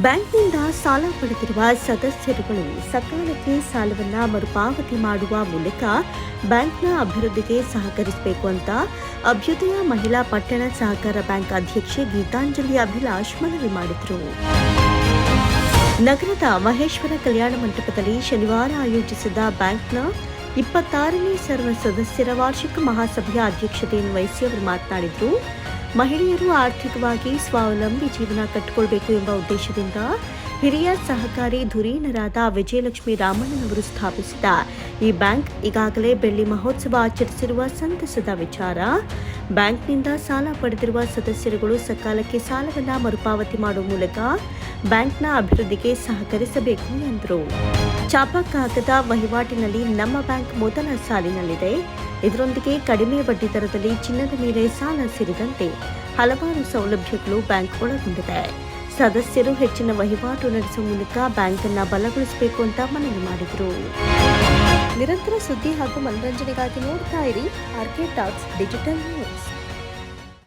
ಬ್ಯಾಂಕ್ನಿಂದ ಸಾಲ ಪಡೆದಿರುವ ಸದಸ್ಯರುಗಳು ಸಕಾಲಕ್ಕೆ ಸಾಲವನ್ನು ಮರುಪಾವತಿ ಮಾಡುವ ಮೂಲಕ ಬ್ಯಾಂಕ್ನ ಅಭಿವೃದ್ಧಿಗೆ ಸಹಕರಿಸಬೇಕು ಅಂತ ಅಭ್ಯುದಯ ಮಹಿಳಾ ಪಟ್ಟಣ ಸಹಕಾರ ಬ್ಯಾಂಕ್ ಅಧ್ಯಕ್ಷೆ ಗೀತಾಂಜಲಿ ಅಭಿಲಾಷ್ ಮನವಿ ಮಾಡಿದರು. ನಗರದ ಮಹೇಶ್ವರ ಕಲ್ಯಾಣ ಮಂಟಪದಲ್ಲಿ ಶನಿವಾರ ಆಯೋಜಿಸಿದ ಬ್ಯಾಂಕ್ನ 26ನೇ ಸರ್ವ ಸದಸ್ಯರ ವಾರ್ಷಿಕ ಮಹಾಸಭೆಯ ಅಧ್ಯಕ್ಷತೆಯನ್ನು ವಹಿಸಿ ಅವರು ಮಾತನಾಡಿದರು. ಮಹಿಳೆಯರು ಆರ್ಥಿಕವಾಗಿ ಸ್ವಾವಲಂಬಿ ಜೀವನ ಕಟ್ಟಿಕೊಳ್ಳಬೇಕು ಎಂಬ ಉದ್ದೇಶದಿಂದ ಹಿರಿಯ ಸಹಕಾರಿ ಧುರೀಣರಾದ ವಿಜಯಲಕ್ಷ್ಮಿ ರಾಮಣ್ಣನವರು ಸ್ಥಾಪಿಸಿದ ಈ ಬ್ಯಾಂಕ್ ಈಗಾಗಲೇ ಬೆಳ್ಳಿ ಮಹೋತ್ಸವ ಆಚರಿಸಿರುವ ಸಂತಸದ ವಿಚಾರ. ಬ್ಯಾಂಕ್ನಿಂದ ಸಾಲ ಪಡೆದಿರುವ ಸದಸ್ಯರುಗಳು ಸಕಾಲಕ್ಕೆ ಸಾಲವನ್ನು ಮರುಪಾವತಿ ಮಾಡುವ ಮೂಲಕ ಬ್ಯಾಂಕ್ನ ಅಭಿವೃದ್ಧಿಗೆ ಸಹಕರಿಸಬೇಕು ಎಂದರು. ಚಾಪಕಾಗದ ವಹಿವಾಟಿನಲ್ಲಿ ನಮ್ಮ ಬ್ಯಾಂಕ್ ಮೊದಲ ಸಾಲಿನಲ್ಲಿದೆ. ಇದರೊಂದಿಗೆ ಕಡಿಮೆ ಬಡ್ಡಿ ದರದಲ್ಲಿ ಚಿನ್ನದ ಮೇಲೆ ಸಾಲ ಸೇರಿದಂತೆ ಹಲವಾರು ಸೌಲಭ್ಯಗಳು ಬ್ಯಾಂಕ್ ಒಳಗೊಂಡಿದೆ. ಸದಸ್ಯರು ಹೆಚ್ಚಿನ ವಹಿವಾಟು ನಡೆಸುವ ಮೂಲಕ ಬ್ಯಾಂಕ್ ಅನ್ನು ಬಲಗೊಳಿಸಬೇಕು ಅಂತ ಮನವಿ ಮಾಡಿದರು. ನಿರಂತರ ಸುದ್ದಿ ಹಾಗೂ ಮನರಂಜನೆಗಾಗಿ ನೋಡ್ತಾ ಇರಿ ಆರ್ಕೆ ಟಾಕ್ಸ್ ಡಿಜಿಟಲ್ ನ್ಯೂಸ್.